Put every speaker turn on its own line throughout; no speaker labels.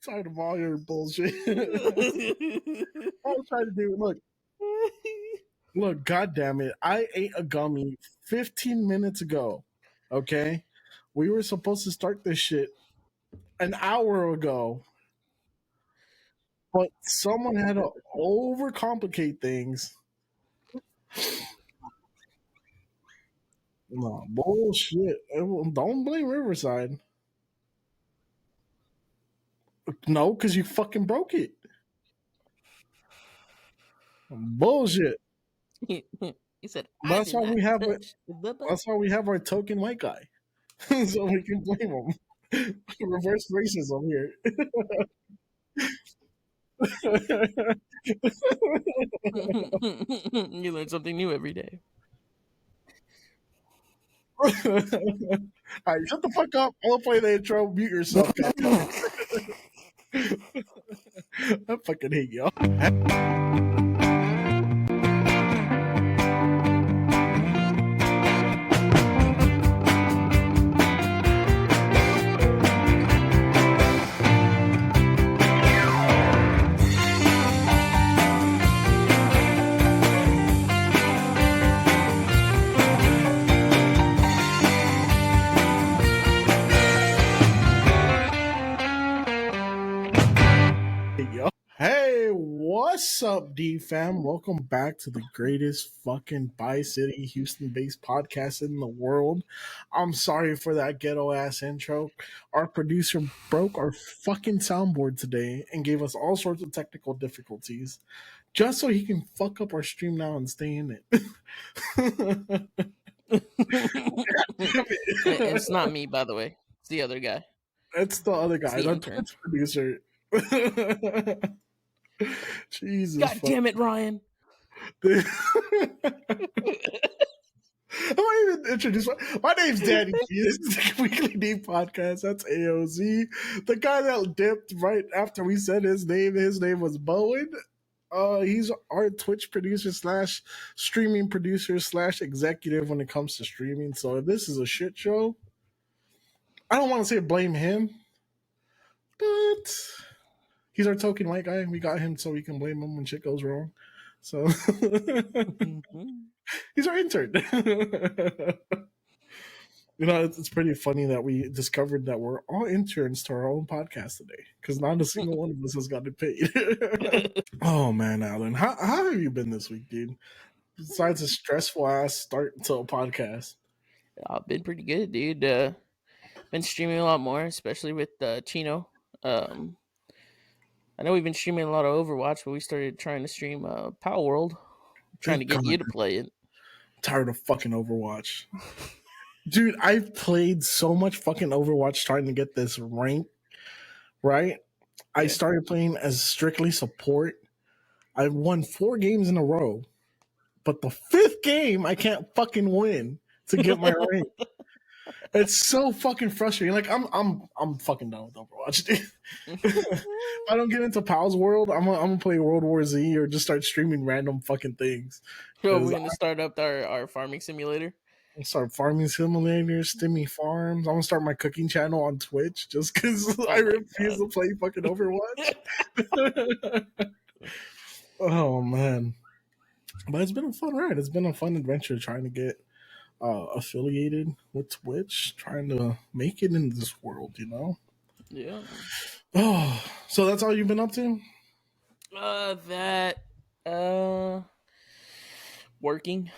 Tired of all your bullshit. All I'm trying to do, look, god damn it. I ate a gummy 15 minutes ago. Okay? We were supposed to start this shit an hour ago. But someone had to overcomplicate things. No, bullshit. Don't blame Riverside. No, because you fucking broke it. Bullshit.
He said,
That's why we have it. That's why we have our token white guy, so we can blame him. Reverse racism here.
You learn something new every day.
All right, shut the fuck up. I'll play the intro. Mute yourself, goddamn. I fucking hate y'all. Hey, what's up, D fam? Welcome back to the greatest fucking Bi-City Houston-based podcast in the world. I'm sorry for that ghetto ass intro. Our producer broke our fucking soundboard today and gave us all sorts of technical difficulties just so he can fuck up our stream now and stay in it.
It's not me, by the way. It's the other guy.
It's the other guy,
the
our
intern.
Twitch producer. Jesus.
God damn it, Ryan.
I'm not even introduced. My name's Danny G. This is the Weekly D Podcast. That's AOZ. The guy that dipped right after we said his name was Bowen. He's our Twitch producer slash streaming producer slash executive when it comes to streaming. So if this is a shit show, I don't want to say blame him, but he's our token white guy. We got him so we can blame him when shit goes wrong. So he's our intern. You know, it's pretty funny that we discovered that we're all interns to our own podcast today because not a single one of us has gotten paid. Oh man, Alan, how have you been this week, dude? Besides a stressful ass start to a podcast.
I've been pretty good, dude. Been streaming a lot more, especially with Chino. I know we've been streaming a lot of Overwatch, but we started trying to stream Power World, trying to get you to play it.
I'm tired of fucking Overwatch. Dude, I've played so much fucking Overwatch trying to get this rank, right? Yeah. I started playing as strictly support. I won 4 games in a row, but the 5th game I can't fucking win to get my rank. It's so fucking frustrating. Like I'm fucking done with Overwatch, dude. If I don't get into Pal's World, I'm gonna play World War Z or just start streaming random fucking things.
So we're gonna start up our farming simulator.
I'll start farming simulators, Stimmy Farms. I'm gonna start my cooking channel on Twitch just because I refuse to play fucking Overwatch. Oh man, but it's been a fun ride. It's been a fun adventure trying to get affiliated with Twitch, trying to make it in this world, you know?
Yeah.
Oh, so that's all you've been up to?
Working.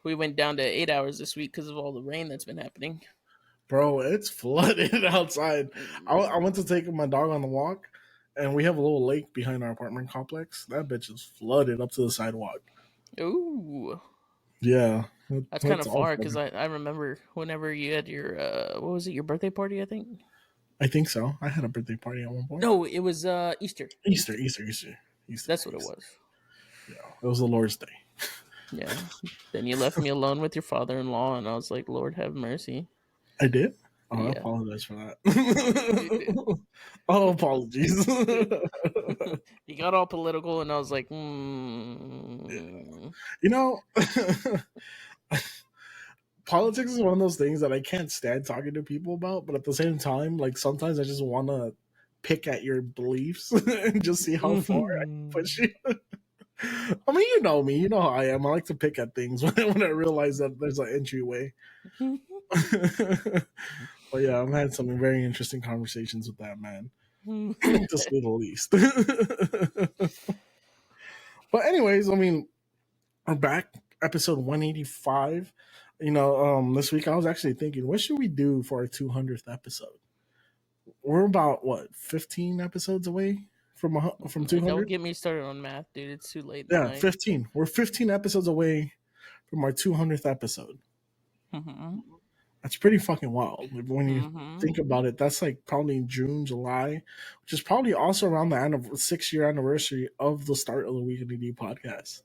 We went down to 8 hours this week because of all the rain that's been happening.
Bro, it's flooded outside. I went to take my dog on the walk, and we have a little lake behind our apartment complex. That bitch is flooded up to the sidewalk.
Ooh.
Yeah.
That's kind of far because I remember whenever you had your, what was it, your birthday party, I think?
I think so. I had a birthday party at one point.
No, it was Easter.
Easter.
That's what it was.
Yeah, it was the Lord's Day.
Yeah. Then you left me alone with your father-in-law, and I was like, Lord have mercy.
I did? Oh, yeah. I apologize for that. Oh, apologies.
You got all political, and I was like,
You know, politics is one of those things that I can't stand talking to people about, but at the same time, like sometimes I just want to pick at your beliefs and just see how far I can push you. I mean, you know me, you know how I am. I like to pick at things when I realize that there's an entryway. But yeah, I've had some very interesting conversations with that man, to say the least. But anyways, I mean, we're back, episode 185. This week I was actually thinking, what should we do for our 200th episode? We're about what, 15 episodes away from 200.
Don't get me started on math, dude. It's too late.
Yeah, 15. We're 15 episodes away from our 200th episode.
Mm-hmm.
That's pretty fucking wild. When you think about it, that's like probably June, July, which is probably also around the 6-year anniversary of the start of the Weekly D podcast.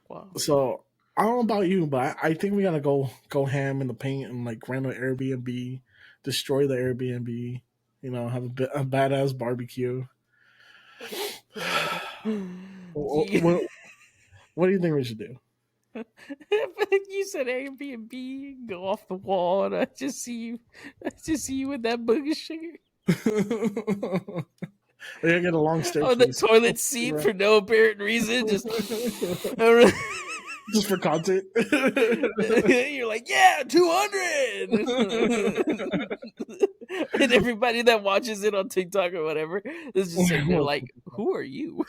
Wow.
So I don't know about you, but I think we gotta go ham in the paint and like rent an Airbnb, destroy the Airbnb, have a badass barbecue. What do you think we should do?
You said Airbnb, go off the wall, and I just see you with that book of sugar.
I get a long staircase
on the toilet seat for no apparent reason, just
just for content.
You're like, yeah, 200. And everybody that watches it on TikTok or whatever is just sitting there like, who are you?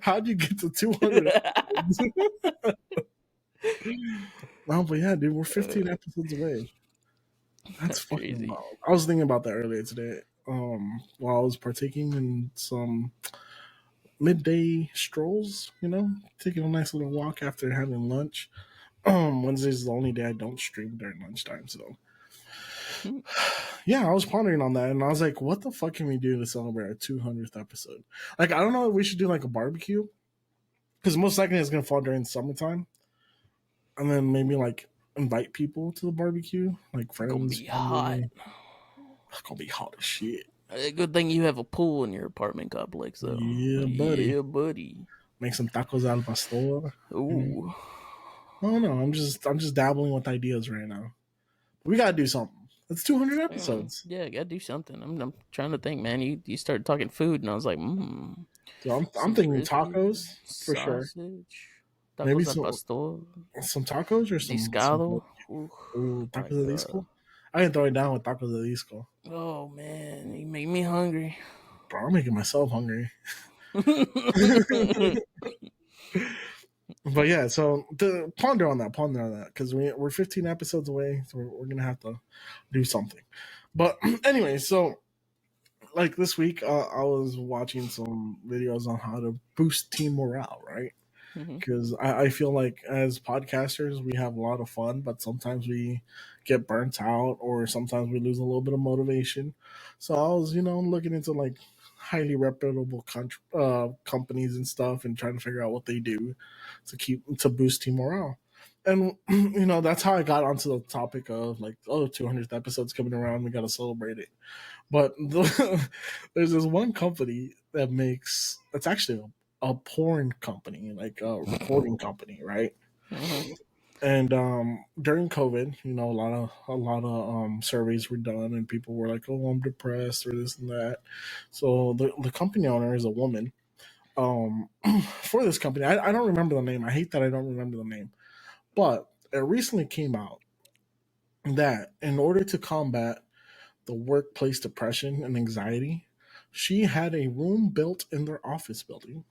How'd you get to 200? No, but yeah, dude, we're 15 episodes away. That's fucking crazy. Wild. I was thinking about that earlier today, while I was partaking in some midday strolls, taking a nice little walk after having lunch. Wednesday's the only day I don't stream during lunchtime, so yeah, I was pondering on that, and I was like, what the fuck can we do to celebrate our 200th episode? Like, I don't know if we should do like a barbecue, because most likely it's gonna fall during summertime, and then maybe like invite people to the barbecue, like friends.
It's gonna be hot.
It's gonna be hot as shit.
Good thing you have a pool in your apartment complex, though.
Yeah, buddy.
Yeah, buddy.
Make some tacos al pastor.
Ooh.
I don't know. I'm just dabbling with ideas right now. We gotta do something. It's 200 episodes.
Yeah, gotta do something. I'm trying to think, man. You started talking food, and I was like,
So I'm thinking tacos for sure.
Tacos
maybe
al pastor.
Some tacos or some
discado.
Ooh, tacos de disco. I can throw it down with tacos de disco.
Oh man, you make me hungry.
Bro, I'm making myself hungry. But yeah, so ponder on that, because we're 15 episodes away, so we're gonna have to do something. But anyway, so like this week, I was watching some videos on how to boost team morale, right? Because I feel like as podcasters, we have a lot of fun, but sometimes we get burnt out, or sometimes we lose a little bit of motivation. So I was, looking into like highly reputable companies and stuff, and trying to figure out what they do to boost team morale. And that's how I got onto the topic of like, 200th episode's coming around, we got to celebrate it. But there's this one company that's actually a porn company, like a recording company, right? And during COVID, a lot of surveys were done, and people were like, "Oh, I'm depressed," or this and that. So the company owner is a woman. For this company, I don't remember the name. I hate that I don't remember the name, but it recently came out that in order to combat the workplace depression and anxiety, she had a room built in their office building.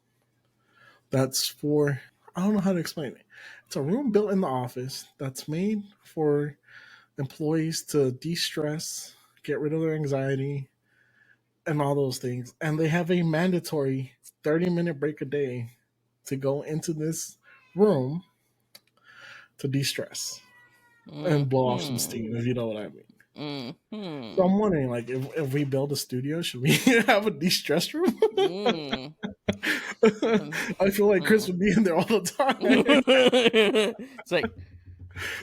That's for, I don't know how to explain it. It's a room built in the office that's made for employees to de-stress, get rid of their anxiety, and all those things. And they have a mandatory 30-minute break a day to go into this room to de-stress and blow off some steam, if you know what I mean. So I'm wondering, like, if we build a studio, should we have a de-stress room? I feel like Chris would be in there all the time.
It's like,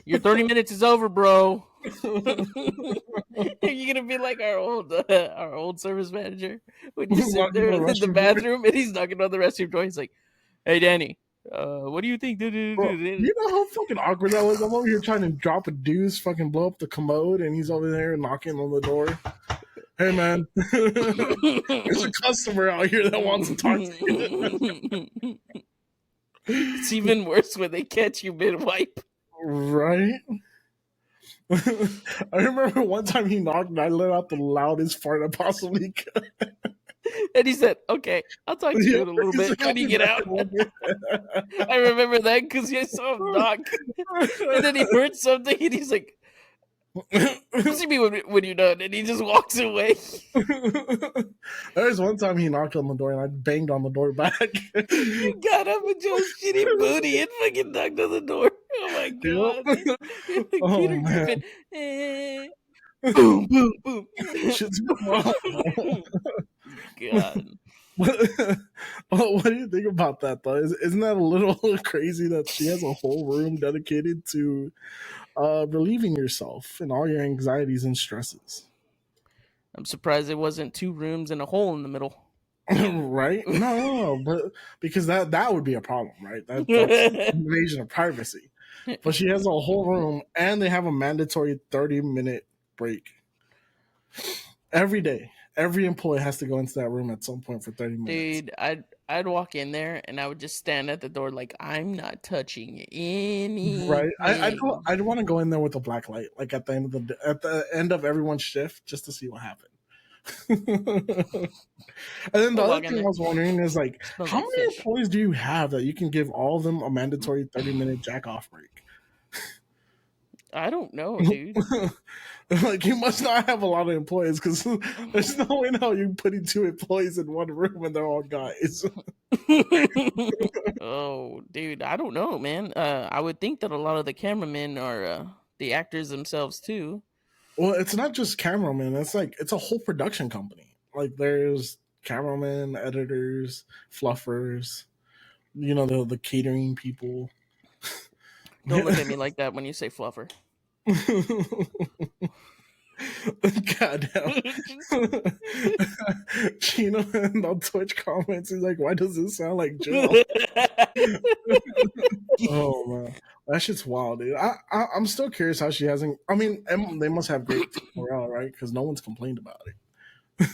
your 30 minutes is over, bro. You're gonna be like our old service manager when you sit there in the bathroom and he's knocking on the restroom door. He's like, "Hey, Danny, What do you think?
Bro, you know how fucking awkward that was? I'm over here trying to drop a deuce, fucking blow up the commode, and he's over there knocking on the door. Hey, man. There's a customer out here that wants to talk to you.
It's even worse when they catch you mid-wipe.
Right? I remember one time he knocked and I let out the loudest fart I possibly could.
And he said, okay, I'll talk to you in a little bit when you get out. I remember that because I saw him knock. And then he heard something and he's like, what see me when you're done? And he just walks away.
There was one time he knocked on the door and I banged on the door back.
You got up with your shitty booty and fucking knocked on the door. Oh my god. Like
Oh,
Peter
man.
Griffin. Boom, boom, boom.
Shit's wild.
God.
What do you think about that though? Isn't that a little crazy that she has a whole room dedicated to relieving yourself and all your anxieties and stresses?
I'm surprised it wasn't 2 rooms and a hole in the middle.
Right? No, but because that would be a problem, right? That's invasion of privacy. But she has a whole room and they have a mandatory 30-minute break every day. Every employee has to go into that room at some point for 30 minutes.
Dude, I'd walk in there and I would just stand at the door like I'm not touching anything.
Right. I'd want to go in there with a black light, like at the end of everyone's shift, just to see what happened. And then the other thing I was wondering is like, how many employees do you have that you can give all of them a mandatory 30-minute jack off break?
I don't know, dude.
Like, you must not have a lot of employees because there's no way now you're putting 2 employees in one room and they're all guys.
Oh, dude, I don't know, man. I would think that a lot of the cameramen are the actors themselves too.
Well, it's not just cameramen. It's like it's a whole production company. Like there's cameramen, editors, fluffers. You know the catering people.
Don't look at me like that when you say fluffer.
Goddamn. Chino on Twitch comments, he's like, why does this sound like Jill? Oh man, that shit's wild, dude. I'm still curious how she hasn't. I mean, they must have great morale, right? Because no one's complained about it.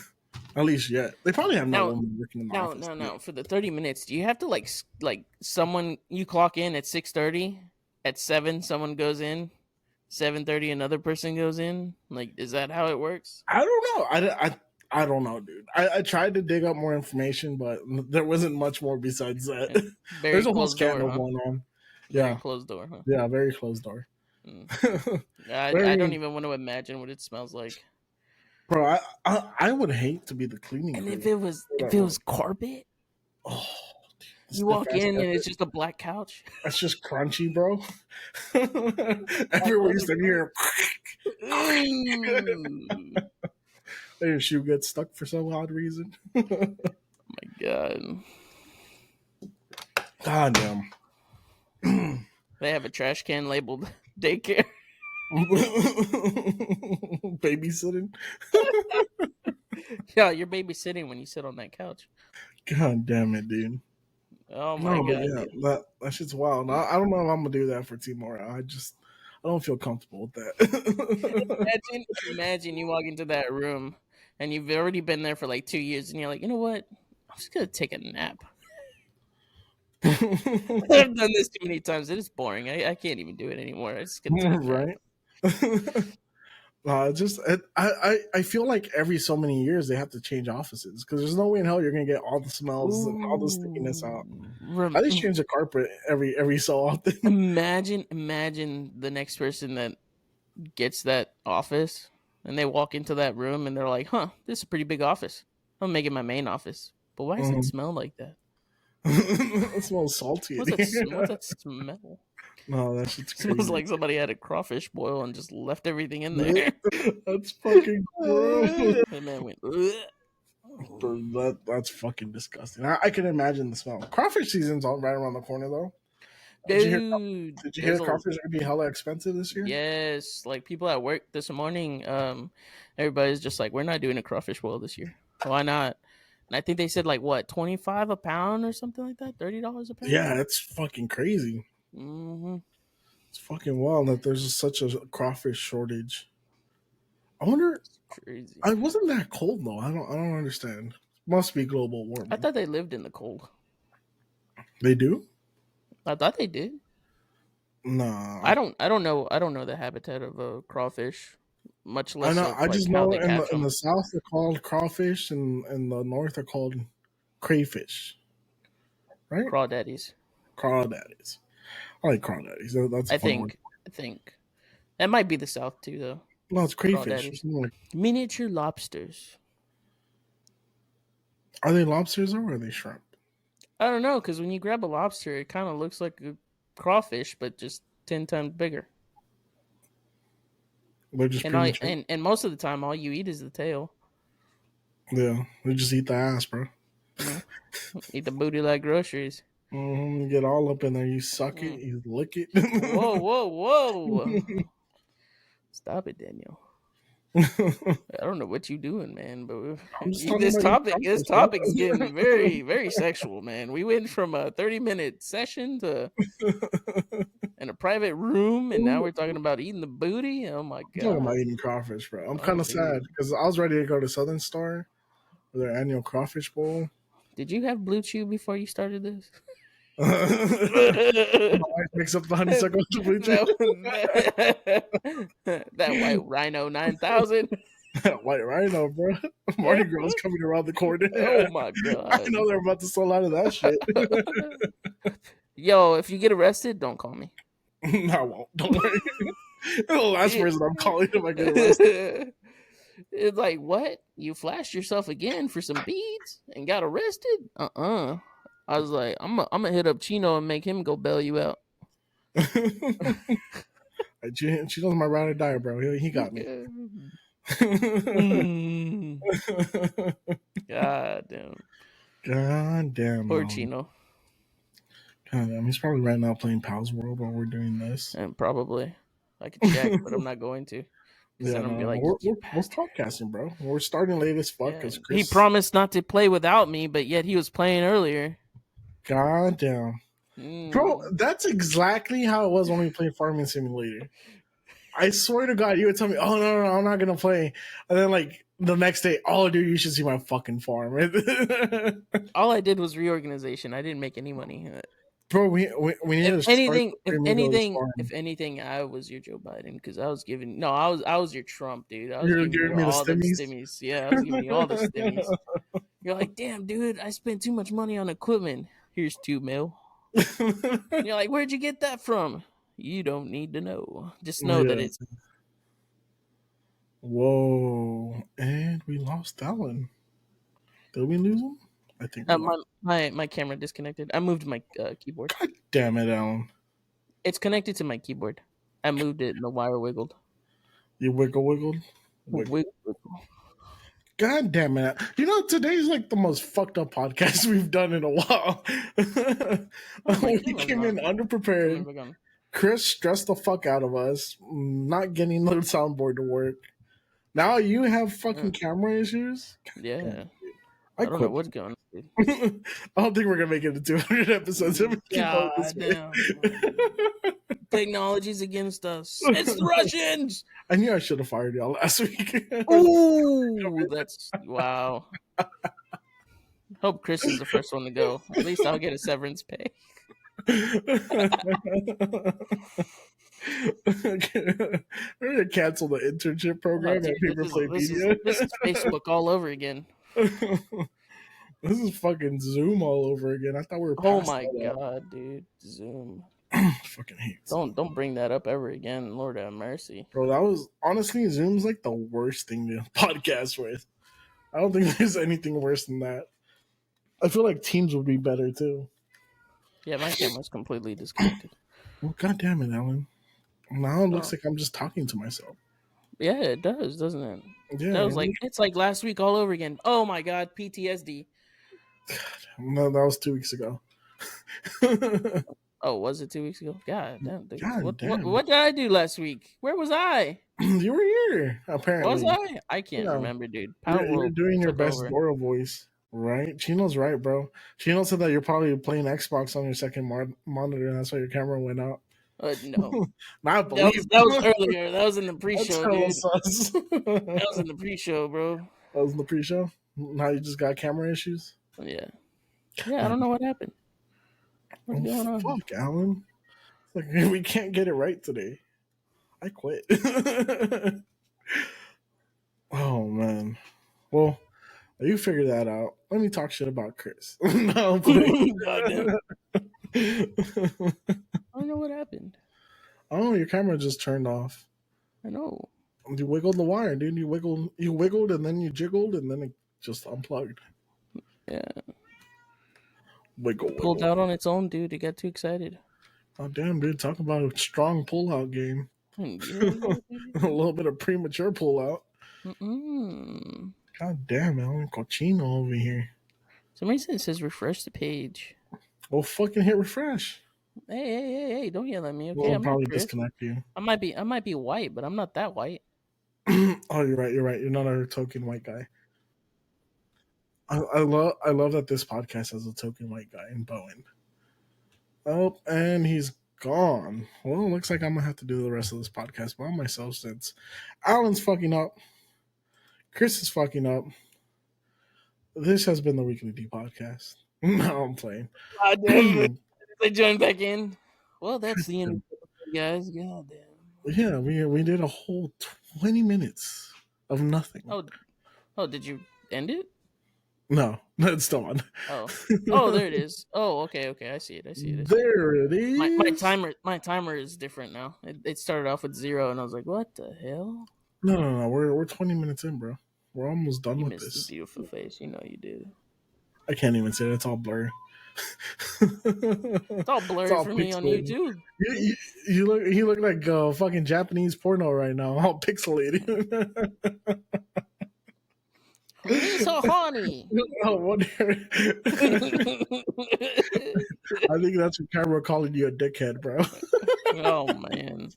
At least yet. They probably have no one working in the office.
No. For the 30 minutes, do you have to like someone, you clock in at 6:30, at 7 someone goes in, 7:30 another person goes in? Like, is that how it works?
I don't know. I don't know, dude. I tried to dig up more information, but there wasn't much more besides that. There's a whole scandal going on.
Very closed door, huh?
Yeah, very closed door.
I don't even want to imagine what it smells like.
Bro, I would hate to be the cleaning.
And if it was carpet,
oh,
you walk in and it's just a black couch.
That's just crunchy, bro. Everywhere you stand here, your shoe gets stuck for some odd reason.
Oh my god!
God damn.
They have a trash can labeled daycare.
Babysitting.
Yeah, you're babysitting when you sit on that couch.
God damn it, dude.
Oh my god.
Yeah, that shit's wild. I don't know if I'm gonna do that for T-Mora. I don't feel comfortable with that.
Imagine you walk into that room and you've already been there for like 2 years and you're like, you know what? I'm just gonna take a nap. I've done this too many times. It is boring. I can't even do it anymore. I just gonna take a nap.
Right. I feel like every so many years they have to change offices because there's no way in hell you're gonna get all the smells and all the stickiness out. I just change the carpet every so often.
Imagine the next person that gets that office and they walk into that room and they're like, "Huh, this is a pretty big office. I'm making my main office, but why does it smell like that?
It smells salty.
What's that smell?"
No, that shit's crazy.
Smells like somebody had a crawfish boil and just left everything in there.
That's fucking gross.
The man went,
that's fucking disgusting. I can imagine the smell. Crawfish season's all right around the corner, though.
Dude,
did you hear crawfish are gonna be hella expensive this year?
Yes, like people at work this morning, everybody's just like, we're not doing a crawfish boil this year. Why not? And I think they said like what, 25 a pound or something like that, $30 a pound.
Yeah, it's fucking crazy.
Mm-hmm.
It's fucking wild that there's such a crawfish shortage. I wonder.
It's crazy.
I wasn't that cold though. I don't understand. Must be global warming.
I thought they lived in the cold.
They do?
I thought they did.
Nah.
I don't know. I don't know the habitat of a crawfish, much less
I know.
of
I
like
just
how
know
they catch
in
them.
the south they're called crawfish, and in the north they're called crayfish. Right?
Crawdaddies.
Crawdaddies. I like crawdaddies. That's a fun word.
I think that might be the south too, though.
No, it's crayfish.
Crawdaddies. Miniature lobsters.
Are they lobsters or are they shrimp?
I don't know, because when you grab a lobster, it kind of looks like a crawfish, but just 10 times bigger.
They're just
and most of the time, all you eat is the tail.
Yeah, they just eat the ass, bro.
Eat the booty like groceries.
You get all up in there. You suck it. You lick it.
Whoa. Stop it, Daniel. I don't know what you doing, man, but this topic's getting very, very sexual, man. We went from a 30-minute session to in a private room, and now we're talking about eating the booty. Oh my god!
I'm talking about eating crawfish, bro. I'm kind of sad because I was ready to go to Southern Star for their annual crawfish bowl.
Did you have Blue Chew before you started this?
My wife mix up the honeysuckle with Blue Chew.
That white Rhino 9000.
White Rhino, bro. Mardi Gras is coming around the corner.
Oh my god!
I know they're about to sell out of that shit.
Yo, if you get arrested, don't call me.
No, I won't. Don't worry. The last person I'm calling if I get arrested.
It's like, what? You flashed yourself again for some beads and got arrested? I was like, I'm gonna hit up Chino and make him go bail you out.
Chino's my ride or die, bro. He got me.
God damn.
God damn.
Poor Chino.
God damn. He's probably right now playing Pals World while we're doing this.
And probably. I could check, but I'm not going to.
Yeah, no, like, we're podcasting, bro. We're starting late as fuck.
Yeah.
Chris...
He promised not to play without me, but yet he was playing earlier.
God damn. Bro, that's exactly how it was when we played Farming Simulator. I swear to God, you would tell me, oh, no, I'm not going to play. And then, like, the next day, oh, dude, you should see my fucking farm.
All I did was reorganization. I didn't make any money.
Bro, we need
if anything, I was your Joe Biden because I was giving. I was your Trump, dude. I was giving you all the stimmies. Yeah, I was giving you all the stimmies. You're like, damn, dude, I spent too much money on equipment. Here's $2 million. You're like, where'd you get that from? You don't need to know. Just know that it's.
Whoa! And we lost Alan. Did we lose him? I think
my camera disconnected. I moved my keyboard.
God damn it, Alan!
It's connected to my keyboard. I moved it, and the wire wiggled.
You wiggled. God damn it! You know, today's like the most fucked up podcast we've done in a while. We came in underprepared. Chris stressed the fuck out of us, not getting the soundboard to work. Now you have fucking camera issues.
Yeah. I don't know what's going on.
I don't think we're gonna make it to 200 episodes.
God damn. Technology's against us. It's the Russians.
I knew I should have fired y'all last week.
Ooh, that's wow. Hope Chris is the first one to go. At least I'll get a severance pay.
We're gonna cancel the internship program at Paperplaypedia.
This is Facebook all over again.
This is fucking Zoom all over again. I thought we were.
Oh my god, dude, Zoom.
Fucking hate.
Don't bring that up ever again. Lord have mercy,
bro. That was honestly Zoom's like the worst thing to podcast with. I don't think there's anything worse than that. I feel like Teams would be better too.
Yeah, my camera's completely disconnected.
Well, god damn it, Alan. Now it looks like I'm just talking to myself.
Yeah, it does, doesn't it?
Yeah,
that was like it's like last week all over again. Oh my god, PTSD.
No, that was 2 weeks ago.
Oh, was it 2 weeks ago? God damn. What did I do last week? Where was I?
You were here, apparently.
Was I? I can't remember, dude.
You're doing your best Dora voice. Right? Chino's right, bro. Chino said that you're probably playing Xbox on your second monitor, and that's why your camera went out.
No,
I
that
believe.
was earlier. That was in the
That's
pre-show,
hella
dude.
sus.
That was
That
in the pre-show, bro.
was in the pre-show. Now you just got camera issues.
Yeah, yeah. I
Man,
don't know what happened. What's
oh
going on?
fuck, Alan. Like we can't get it right today. I quit. Oh man. Well, you figure that out. Let me talk shit about Chris. No, I'm playing.
Goddamn. I don't know what happened.
Oh, your camera just turned off.
I know.
You wiggled the wire, dude. You wiggled, and then you jiggled, and then it just unplugged.
Yeah.
Wiggle,
Pulled
wiggle.
out on its own, dude. It got too excited.
Oh damn, dude! Talk about a strong pullout game.
Yeah.
A little bit of premature pullout.
Mm-mm.
God damn, Alan Cochino over here.
Some reason it says refresh the page.
Well, fucking hit refresh.
Hey! Don't yell at me, okay?
We'll
I'm
probably
not Chris.
disconnect you.
I might be white, but I'm not that white.
Oh, you're right. You're right. You're not a token white guy. I love that this podcast has a token white guy in Bowen. Oh, and he's gone. Well, it looks like I'm gonna have to do the rest of this podcast by myself since Alan's fucking up. Chris is fucking up. This has been the Weekly D podcast. No, I'm playing.
God damn. They joined back in. Well, that's the end, guys. God damn.
Yeah, we did a whole 20 minutes of nothing.
Oh, did you end it?
No, it's still on.
Oh, there it is. Oh, okay. I see it.
There it is.
My timer is different now. It started off with 0, and I was like, "What the hell?"
No. We're 20 minutes in, bro. We're almost done
You
with
missed
this.
the beautiful face. You know you did.
I can't even say it. It's all blurry.
It's all blurry for me on YouTube.
You look like a fucking Japanese porno right now, all pixelated.
He's so horny.
I wonder. I think that's your camera calling you a dickhead, bro.
Oh man.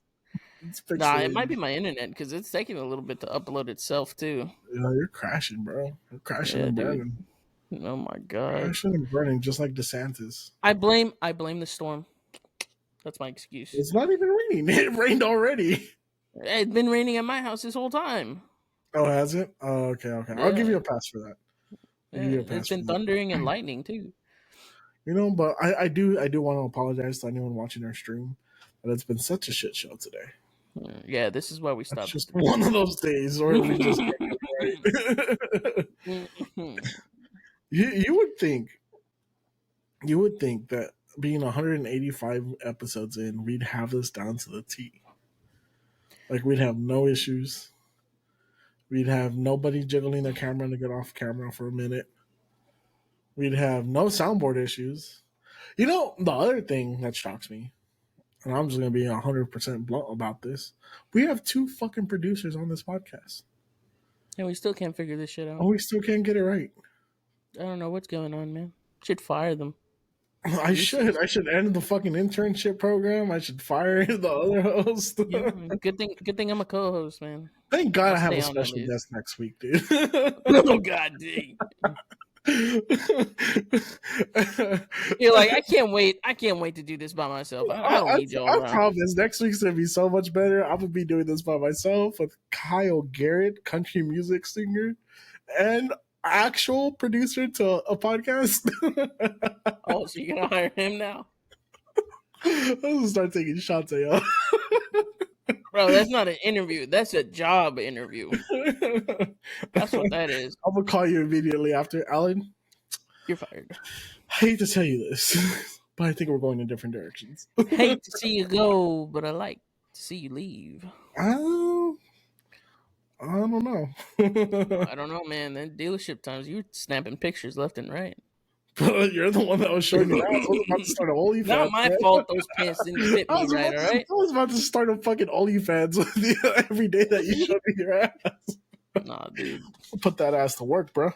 Nah, it might be my internet because it's taking a little bit to upload itself too.
Yeah, you're crashing, bro. You're crashing and burning.
Dude. Oh my god.
Crashing and burning, just like DeSantis.
I blame the storm. That's my excuse.
It's not even raining. It rained already.
It's been raining at my house this whole time.
Oh, has it? Oh, okay. Yeah. I'll give you a pass for that.
It's been thundering and lightning too.
You know, but I do want to apologize to anyone watching our stream. But it's been such a shit show today.
Yeah, this is why we stopped.
It's just one of those days where we just right. You would think that being 185 episodes in, we'd have this down to the T. Like we'd have no issues. We'd have nobody jiggling the camera to get off camera for a minute. We'd have no soundboard issues. You know, the other thing that shocks me, and I'm just going to be 100% blunt about this, we have 2 fucking producers on this podcast.
And we still can't figure this shit out.
Oh, we still can't get it right.
I don't know what's going on, man. Should fire them.
I should end the fucking internship program. I should fire the other host.
Yeah, good thing I'm a co-host, man.
Thank God I have a special guest next week, dude.
Oh God, dang. You're like, I can't wait to do this by myself. I don't need y'all around.
I promise next week's gonna be so much better. I'm gonna be doing this by myself with Kyle Garrett, country music singer, and actual producer to a podcast.
Oh, so you're gonna hire him now?
I'm gonna start taking shots at y'all.
Bro, that's not an interview. That's a job interview. That's what that is.
I'm gonna call you immediately after. Alan,
you're fired.
I hate to tell you this, but I think we're going in different directions.
Hate to see you go, but I like to see you leave.
I don't know.
I don't know, man. Then dealership times, you were snapping pictures left and right.
But you're the one that was showing your ass. I was about to start an OnlyFans.
Not my fault those pants didn't fit me right, all right?
I was about to start a fucking OnlyFans with you every day that you showed me your ass.
Nah, dude.
Put that ass to work, bro.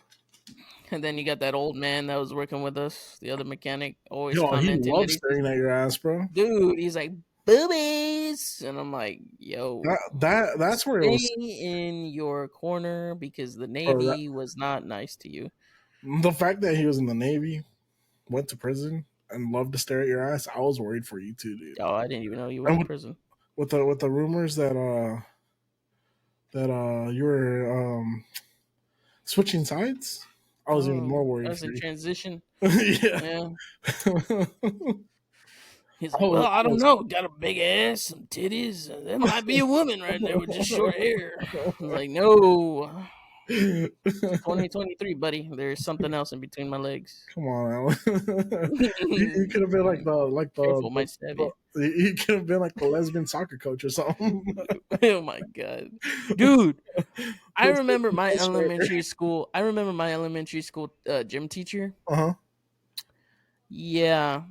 And then you got that old man that was working with us, the other mechanic, always
he
commenting.
loves staring at your ass, bro.
Dude, he's like, boobies! And I'm like, yo.
That's where it was.
Stay in your corner because the Navy was not nice to you.
The fact that he was in the Navy, went to prison, and loved to stare at your ass, I was worried for you too, dude.
Oh, I didn't even know you went
And
to prison.
with the rumors that you were switching sides, I was even more worried
As
for
a
you.
transition.
Yeah.
Yeah. He's
I
like, well, I don't
was,
know. Got a big ass, some titties. There might be a woman right there with just short hair. I was like, no. It's 2023, buddy. There's something else in between my legs.
come on, Alan. You could have been like
Careful, might stab you.
you could have been like the lesbian soccer coach or something.
Oh my god, dude! I
Put
remember my
some hair.
elementary school. Gym teacher.
Uh-huh.
Yeah.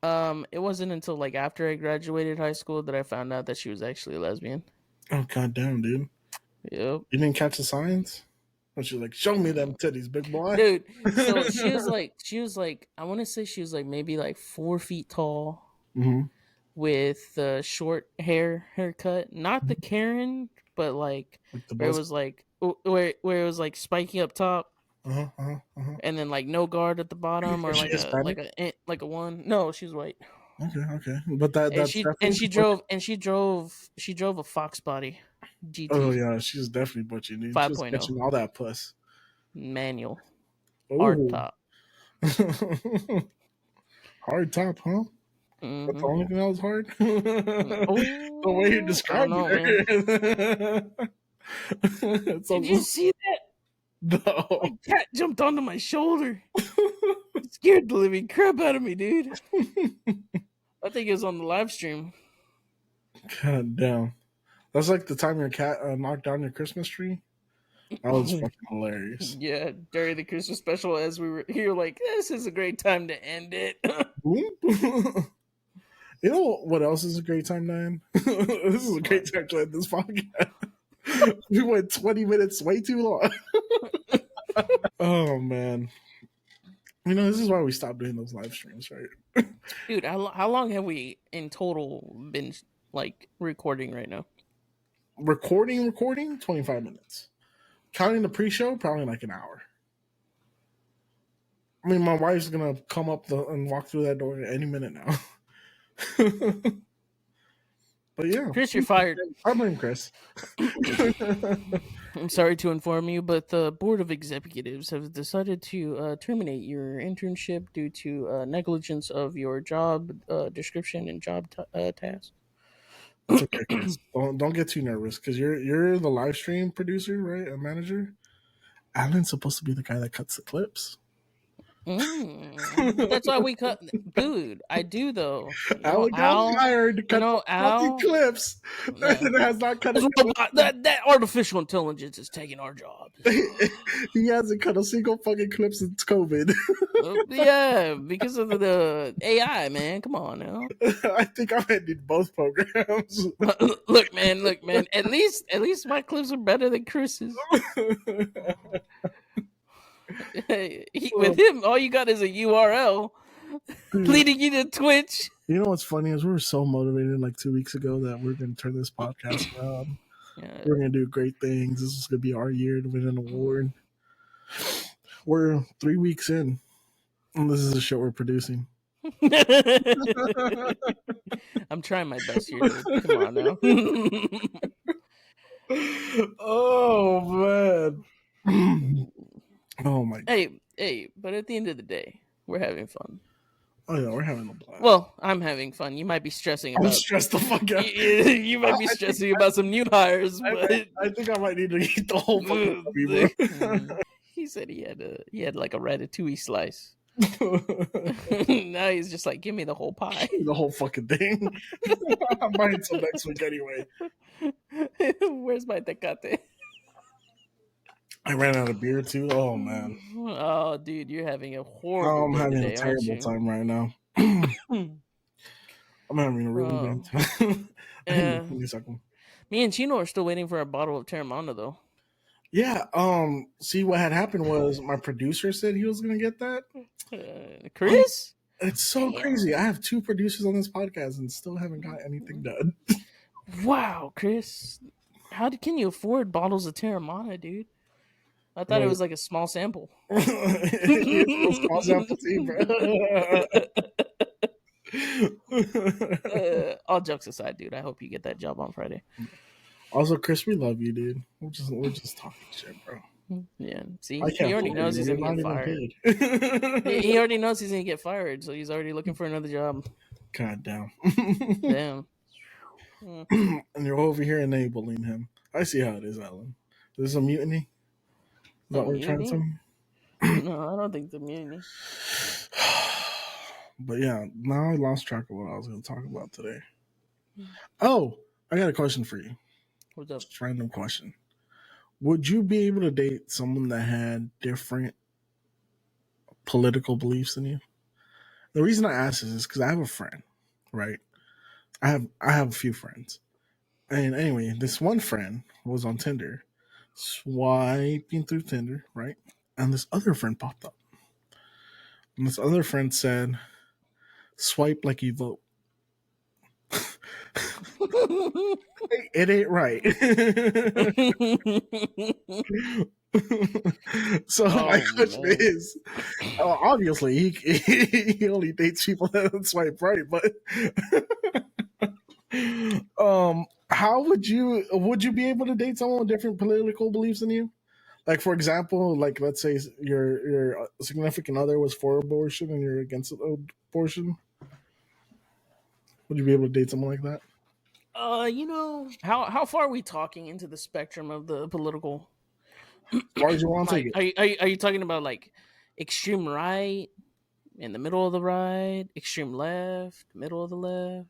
It wasn't until like after I graduated high school that I found out that she was actually a lesbian.
Oh god damn, dude.
Yep.
You didn't catch the signs? And she's like, show me them titties, big boy.
Dude, so she was like, I want to say she was like maybe like 4 feet tall
Mm-hmm.
with the short haircut, not the Karen, but like
Like the
where it
buzz.
was like where it was like spiky up top. And then like no guard at the bottom, or
Is she
like
Hispanic?
a one. No, she's white.
Okay. But that's
She drove a Fox body GT
Oh yeah, she's definitely butching, dude. She's
5.0
catching all that puss.
manual hard
Oh.
top.
Hard top, huh? That's the only thing that was hard. The way you described it.
Did you see that?
No.
My cat jumped onto my shoulder. It scared the living crap out of me, dude. I think it was on the live stream.
God damn. That's like the time your cat knocked down your Christmas tree. That was fucking hilarious.
Yeah, during the Christmas special, as we were here, like, this is a great time to end it.
You know what else is a great time to end? This is a great time to end this podcast. We went 20 minutes way too long. Oh, man. You know, this is why we stopped doing those live streams, right?
Dude, how long have we in total been, like, recording right now?
Recording, 25 minutes. Counting the pre-show, probably like an hour. I mean, my wife's going to come up and walk through that door any minute now. But yeah.
Chris, you're fired.
I blame Chris.
I'm sorry to inform you, but the board of executives have decided to terminate your internship due to negligence of your job description and job task.
It's okay, Chris. Don't get too nervous because you're the live stream producer, right? A manager. Alan's supposed to be the guy that cuts the clips.
But that's why we cut, dude. I do though.
Alan got hired to cut the clips.
Yeah.
And has not cut
that artificial intelligence is taking our jobs.
He hasn't cut a single fucking clip since COVID.
Yeah, because of the AI, man. Come on now.
I think I might need both programs.
Look, man. At least my clips are better than Chris's. With him, all you got is a URL leading you to Twitch.
You know what's funny is we were so motivated like 2 weeks ago that we're going to turn this podcast around. Yeah. We're going to do great things. This is going to be our year to win an award. We're 3 weeks in, and this is the show we're producing.
I'm trying my best here, dude. Come on now.
Oh, man. Oh my
god. Hey, but at the end of the day, we're having fun.
Oh yeah, we're having a blast.
Well, I'm having fun. You might be stressing about.
I'm stressed the fuck out.
You might be stressing about some new hires, but
I think I might need to eat the whole fucking movie, bro.
He said he had like a ratatouille slice. Now he's just like, give me the whole pie.
The whole fucking thing. I'm buying some next week anyway.
Where's my tecate?
I ran out of beer too. Oh man.
Oh dude, you're having a horrible
I'm having a terrible time right now. I'm having a really bad time.
Me and Chino are still waiting for a bottle of Terramana though.
Yeah. See, what had happened was my producer said he was gonna get that.
Chris?
It's so crazy. I have 2 producers on this podcast and still haven't got anything done.
Wow, Chris. Can you afford bottles of Terramana, dude? I thought it was like a small sample.
It's a small sample too, bro.
All jokes aside, dude, I hope you get that job on Friday.
Also, Chris, we love you, dude. We're just talking shit, bro.
Yeah, see,
I
he
can't
already
fire
knows
you.
he's
You're
gonna
not
get
even
fired.
paid.
He already knows he's gonna get fired, so he's already looking for another job.
God damn.
Damn.
And you're over here enabling him. I see how it is, Alan. Is this a mutiny? Is that
A
what you're trying to
mutiny?
tell me?
No, I don't think the mutiny.
But yeah, now I lost track of what I was going to talk about today. Oh, I got a question for you.
What's up?
Just a random question. Would you be able to date someone that had different political beliefs than you? The reason I ask this is because I have a friend, right? I have a few friends. And anyway, this one friend was on Tinder, swiping through Tinder, right? And this other friend popped up. And this other friend said, swipe like you vote. It ain't right. So my question
Man.
is, obviously he only dates people that swipe right, but how would you be able to date someone with different political beliefs than you? Like, for example, like, let's say your significant other was for abortion and you're against abortion. Would you be able to date someone like that?
How far are we talking into the spectrum of the political?
As far as you want to take
Like,
it.
are you talking about like extreme right, in the middle of the right, extreme left, middle of the left?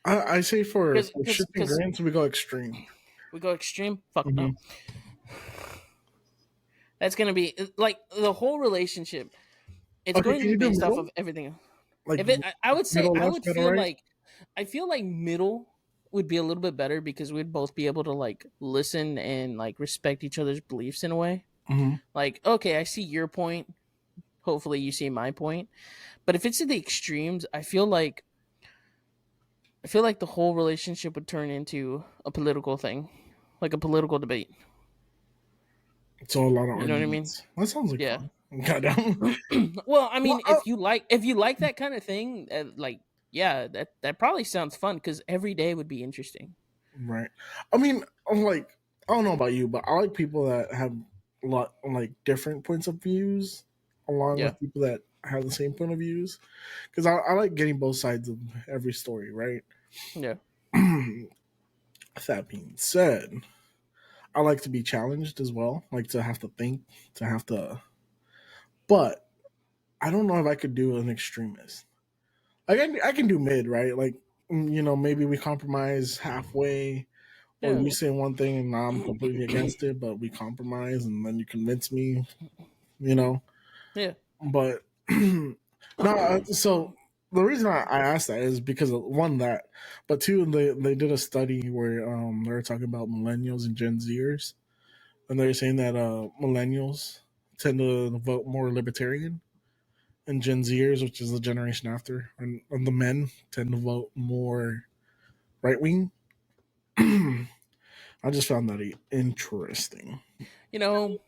I say for shifting
Because
grants, we go extreme.
we go extreme. Fuck no.
Hmm.
That's gonna be like the whole relationship. It's
Okay,
going to
can
be
you do
based off
middle?
of everything.
Like
If it, I would say,
middle
I
left,
would
middle
feel
right?
like, I feel like middle would be a little bit better because we'd both be able to like listen and like respect each other's beliefs in a way.
Hmm.
Like, okay, I see your point. Hopefully, you see my point. But if it's to the extremes, I feel like the whole relationship would turn into a political thing, like a political debate.
So a lot of
You know what I mean?
arguments. That sounds like
Yeah.
fun. Goddamn.
Well, I
Well,
mean, if you like that kind of thing, like, yeah, that probably sounds fun because every day would be interesting.
right. I mean, I'm like, I don't know about you, but I like people that have a lot like different points of views, along
Yeah.
with people that have the same point of views, because I like getting both sides of every story. Right.
Yeah.
That being said, I like to be challenged as well. Like to have to think, to have to. But I don't know if I could do an extremist. Like I can do mid, right? Like maybe we compromise halfway, or
Yeah.
you say one thing and I'm completely against it, but we compromise and then you convince me, you know.
Yeah.
But no, so the reason I asked that is because of one that, but two they did a study where they were talking about millennials and Gen Zers, and they're saying that millennials tend to vote more libertarian, and Gen Zers, which is the generation after, and the men tend to vote more right wing. I just found that interesting.
You know,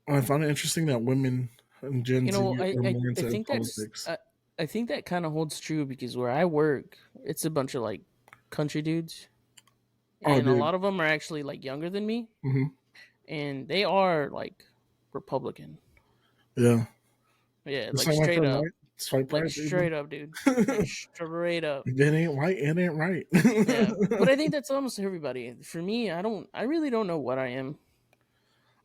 I found it interesting that women and Gen Z
I
are
I,
more
I
into
think that's
politics.
I think that kind of holds true because where I work, it's a bunch of like country dudes,
Oh,
and a
dude.
lot of them are actually like younger than me,
Hmm.
and they are like Republican.
Yeah.
Yeah,
Just
like
like my
straight
friend,
up,
right? Swipe
like
right, baby.
straight up, dude, like straight up.
It ain't white, it ain't right.
Yeah, but I think that's almost everybody. For me, I really don't know what I am.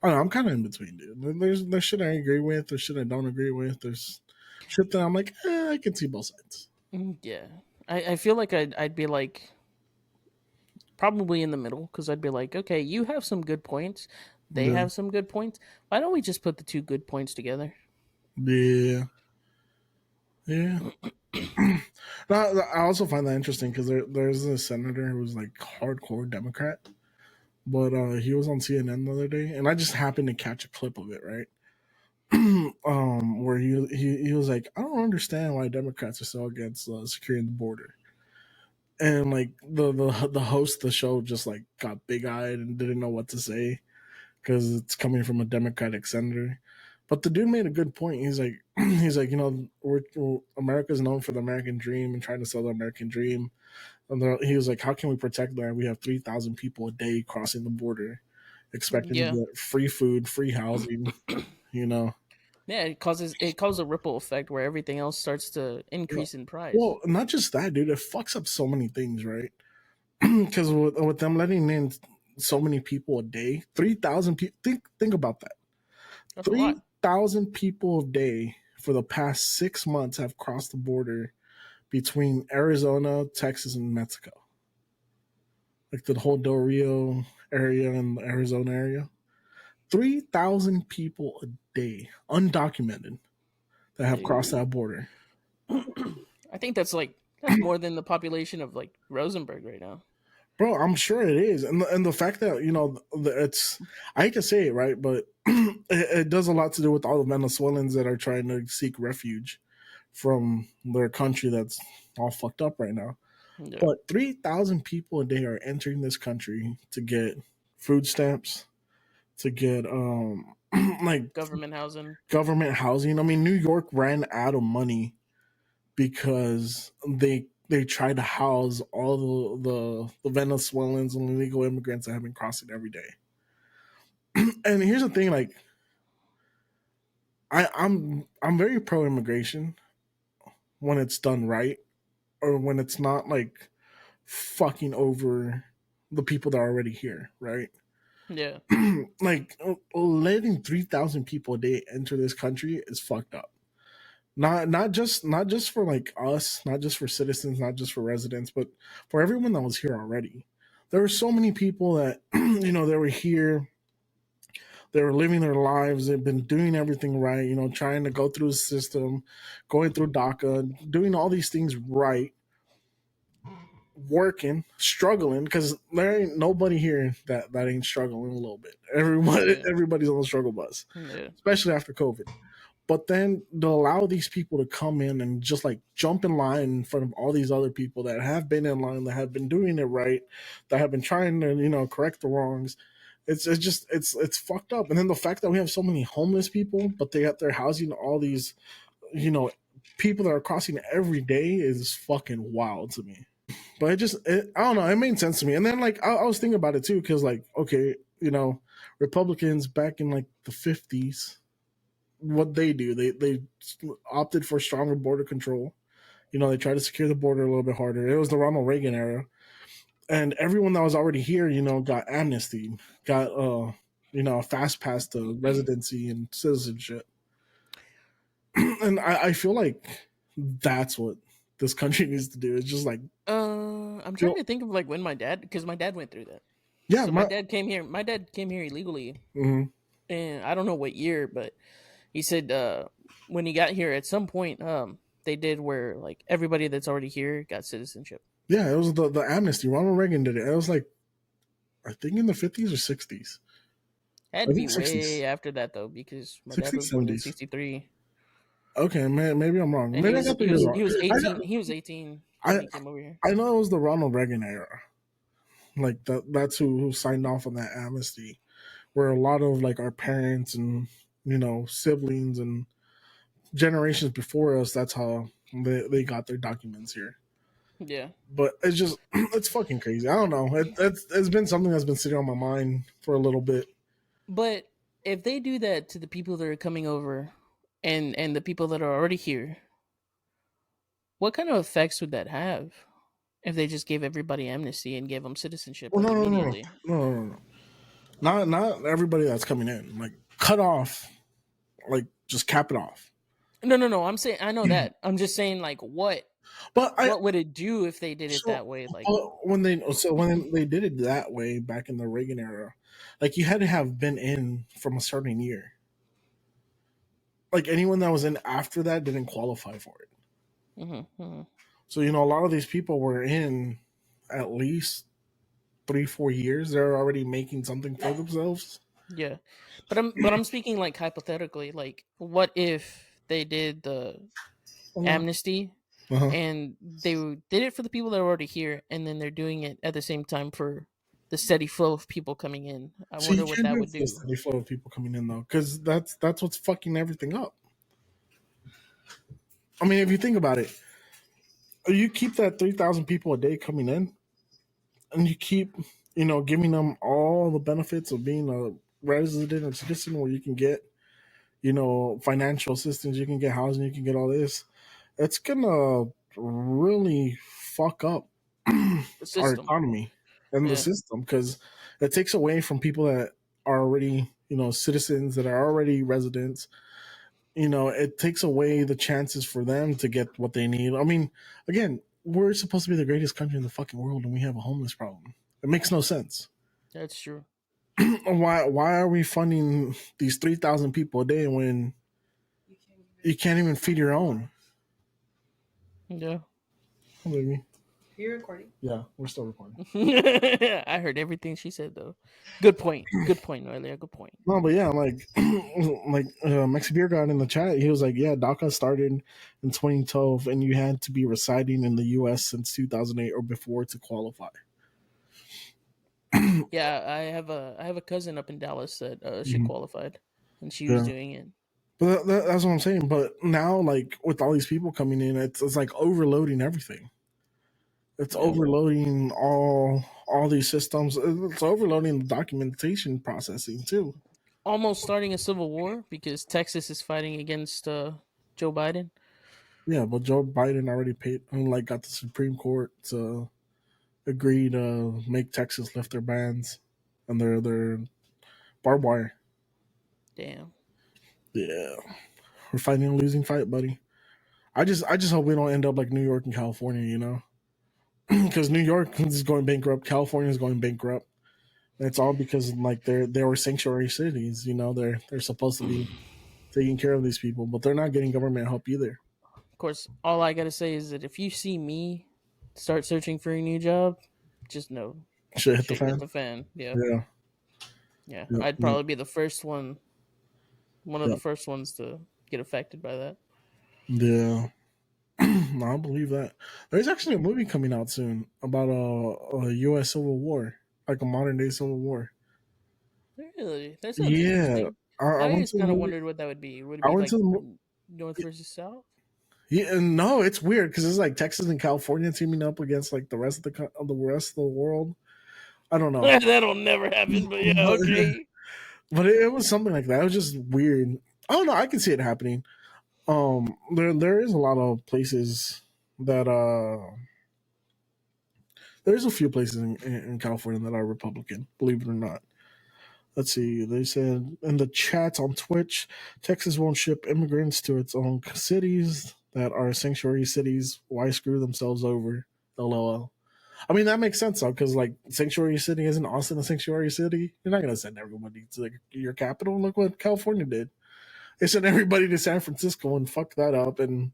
I don't know, I'm kind of in between, dude. There's shit I agree with, there's shit I don't agree with, there's shit that I'm like, I can see both sides.
Yeah, I feel like I'd be like probably in the middle because I'd be like, okay, you have some good points, they
Yeah.
have some good points. Why don't we just put the two good points together?
Yeah. Yeah. Now, I also find that interesting because there's a senator who's like hardcore Democrat, but he was on CNN the other day, and I just happened to catch a clip of it, right? Where he was like, I don't understand why Democrats are so against securing the border, and like the host of the show just like got big eyed and didn't know what to say, because it's coming from a Democratic senator. But the dude made a good point. He's like, he's like, America's known for the American dream and trying to sell the American dream. And he was like, how can we protect that? We have 3,000 people a day crossing the border, expecting to
Yeah.
get free food, free housing. You know,
Yeah, it causes a ripple effect where everything else starts to increase in price.
well, not just that, dude. It fucks up so many things, right? Because with them letting in so many people a day, 3,000 people. Think about that.
That's a lot.
3,000 people a day for the past 6 months have crossed the border between Arizona, Texas, and Mexico. Like the whole Del Rio area and the Arizona area. 3,000 people a day, undocumented, that have crossed
Dude.
that border.
I think that's more than the population of like Rosenberg right now.
Bro, I'm sure it is, and the fact that it's, I hate to say it, right, but it does a lot to do with all the Venezuelans that are trying to seek refuge from their country that's all fucked up right now.
Yeah.
But 3,000 people a day are entering this country to get food stamps, to get like
Government housing.
government housing. I mean, New York ran out of money because they try to house all the Venezuelans and illegal immigrants that have been crossing every day. And here's the thing, like I'm very pro immigration when it's done right, or when it's not like fucking over the people that are already here, right?
Yeah.
Like letting 3,000 people a day enter this country is fucked up. Not just for like us, not just for citizens, not just for residents, but for everyone that was here already. There were so many people that they were here, they were living their lives, they've been doing everything right, trying to go through the system, going through DACA, doing all these things right, working, struggling, because there ain't nobody here that ain't struggling a little bit.
Yeah.
Everybody's on the struggle bus,
Yeah.
especially after COVID. But then to allow these people to come in and just like jump in line in front of all these other people that have been in line, that have been doing it right, that have been trying to correct the wrongs, it's fucked up. And then the fact that we have so many homeless people, but they're housing all these you know people that are crossing every day is fucking wild to me. But I don't know, it made sense to me. And then like I was thinking about it too, because like, okay, Republicans back in like the 50s, what they do, they opted for stronger border control. They tried to secure the border a little bit harder. It was the Ronald Reagan era, and everyone that was already here, got amnesty, got a fast pass to residency and citizenship. And I feel like that's what this country needs to do. It's just like,
I'm trying to think of like when because my dad went through that.
yeah,
So my dad came here. My dad came here illegally,
mhm.
and I don't know what year, but he said when he got here, at some point, they did where like everybody that's already here got citizenship.
Yeah, it was the amnesty. Ronald Reagan did it. It was like, I think in the 50s or 60s.
It had
I
to be
think 60s,
way after that though, because my dad
60s,
was born in
70s.
'63,
Okay, man, maybe I'm wrong.
and
Maybe I got the
he
year
was
wrong.
he was
I
18.
know,
He was 18 when
I
he came over here.
I know it was the Ronald Reagan era. Like that's who signed off on that amnesty, where a lot of like our parents and siblings and generations before us, that's how they got their documents here.
Yeah,
But it's just it's fucking crazy. I don't know. It's been something that's been sitting on my mind for a little bit.
but if they do that to the people that are coming over, and the people that are already here, what kind of effects would that have if they just gave everybody amnesty and gave them citizenship
Well,
like
no, no, no,
immediately?
no, no, no, no. Not everybody that's coming in. Like cut off. Like just cap it off.
No. I'm saying I know that. I'm just saying like
But
what would it do if they did it
so
that way? Like,
when they did it that way back in the Reagan era, like you had to have been in from a certain year. Like anyone that was in after that didn't qualify for it.
mm-hmm.
So a lot of these people were in at least 3-4 years. They're already making something for themselves.
Yeah, but I'm speaking like hypothetically. Like, what if they did the amnesty
Uh-huh.
and they did it for the people that are already here, and then they're doing it at the same time for the steady flow of people coming in. I
So you
wonder what
can't
that
do it
would
for the
do.
steady flow of people coming in though, because that's what's fucking everything up. I mean, if you think about it, you keep that 3,000 people a day coming in, and you keep, giving them all the benefits of being a resident or citizen, where you can get, financial assistance, you can get housing, you can get all this. It's gonna really fuck up
The
our
system.
economy and the
Yeah.
system, because it takes away from people that are already, citizens, that are already residents. It takes away the chances for them to get what they need. I mean, again, we're supposed to be the greatest country in the fucking world, and we have a homeless problem. It makes no sense.
That's true.
Why are we funding these 3,000 people a day when you can't even feed your own?
Yeah.
Oh, baby. You're recording? Yeah, we're still recording.
I heard everything she said though. Good point. Good point, Noelia. Good point.
No, but yeah, like, Mexi Beer got in the chat. He was like, "Yeah, DACA started in 2012, and you had to be residing in the U.S. since 2008 or before to qualify."
Yeah, I have a cousin up in Dallas that she
Mhm.
qualified, and she was
Yeah,
doing it.
but that's what I'm saying. But now, like, with all these people coming in, it's like overloading everything. It's
Yeah.
overloading all these systems. It's overloading the documentation processing too.
Almost starting a civil war because Texas is fighting against Joe Biden.
Yeah, but Joe Biden already paid, like, got the Supreme Court to agree to make Texas lift their bans and their barbed wire.
Damn.
Yeah, we're fighting a losing fight, buddy. I just hope we don't end up like New York and California, because New York is going bankrupt, California is going bankrupt. And it's all because, like, they were sanctuary cities. They're supposed to be taking care of these people, but they're not getting government help either.
Of course, all I gotta say is that if you see me start searching for a new job, just know
Shit hit the
shit hit
fan.
the fan. Yeah.
Yeah,
Yeah.
yeah,
I'd
yeah,
probably be the first one of
yeah.
the first ones to get affected by that.
Yeah. No, I believe that. There's actually a movie coming out soon about a U.S. Civil War, like a modern day Civil War.
Really? That sounds
Yeah,
interesting.
I
I
went
always
to the
kind of
movie.
wondered what that would be. Would it
I
be
went to
like
the
North versus South?
Yeah, and no, it's weird because it's like Texas and California teaming up against like the rest of the rest of the world. I don't know,
That'll never happen, but yeah,
but,
okay.
but it was something like that. It was just weird. I don't know. I can see it happening. There is a lot of places that there's a few places in California that are Republican. Believe it or not. Let's see. They said in the chats on Twitch, Texas won't ship immigrants to its own cities that are sanctuary cities. Why screw themselves over? LOL. I mean, that makes sense though, because like sanctuary city isn't Austin a sanctuary city? You're not gonna send everybody to like, your capital. Look what California did. They sent everybody to San Francisco and fucked that up, and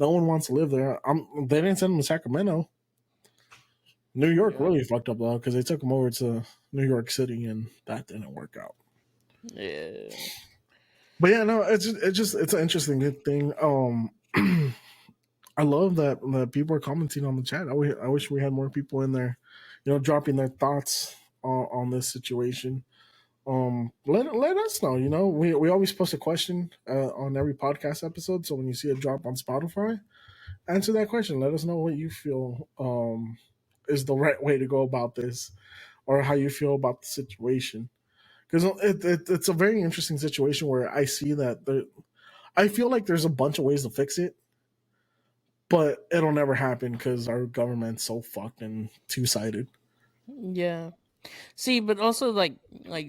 no one wants to live there. They didn't send them to Sacramento. New York
Yeah.
really fucked up though, because they took them over to New York City, and that didn't work out.
Yeah.
But yeah, no, it's an interesting thing. I love that people are commenting on the chat. I wish we had more people in there, dropping their thoughts on this situation. Let us know. We always post a question on every podcast episode. So when you see a drop on Spotify, answer that question. Let us know what you feel is the right way to go about this, or how you feel about the situation. Because it's a very interesting situation where I see that I feel like there's a bunch of ways to fix it, but it'll never happen because our government's so fucking two sided.
Yeah. See, but also like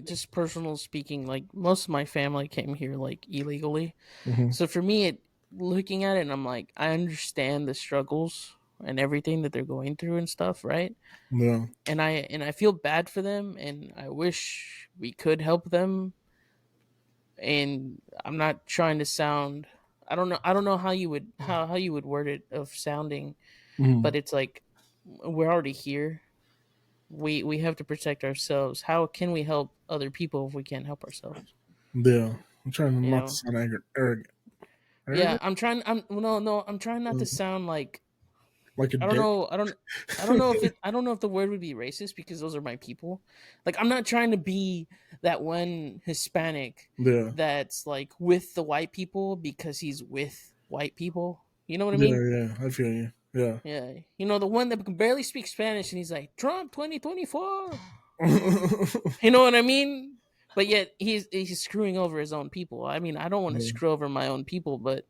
just personal speaking, like most of my family came here like illegally.
Mm-hmm.
So for me, looking at it, and I'm like, I understand the struggles and everything that they're going through and stuff, right?
Yeah.
And I feel bad for them, and I wish we could help them. And I'm not trying to sound. I don't know how you would word it of sounding,
Mm-hmm.
but it's like we're already here. We have to protect ourselves. How can we help other people if we can't help ourselves?
Yeah. I'm trying
You
not to
know?
sound arrogant.
Yeah,
Arrogant?
I'm trying. I'm no, no. I'm trying not to sound like.
like a
I don't
dick.
know. I don't know if it. I don't know if the word would be racist because those are my people. Like I'm not trying to be that one Hispanic
Yeah,
that's like with the white people because he's with white people. You know what I
yeah,
mean?
yeah. I feel you. Yeah.
Yeah. You know the one that can barely speak Spanish and he's like Trump 2024. You know what I mean? But yet he's screwing over his own people. I mean, I don't want to
Yeah.
screw over my own people, but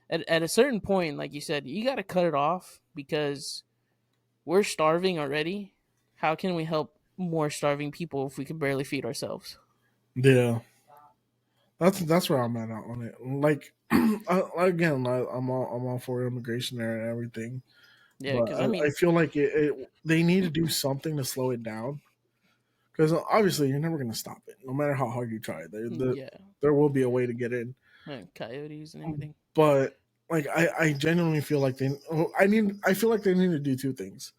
at a certain point, like you said, you got to cut it off because we're starving already. How can we help more starving people if we can barely feed ourselves?
Yeah. That's where I'm at on it. Like again, I'm all for immigration there and everything,
Yeah,
but
because I
I
mean,
feel like they need to do something to slow it down because obviously you're never gonna stop it, no matter how hard you try.
yeah,
There will be a way to get in,
and coyotes and everything.
but like I genuinely feel like I feel like they need to do two things,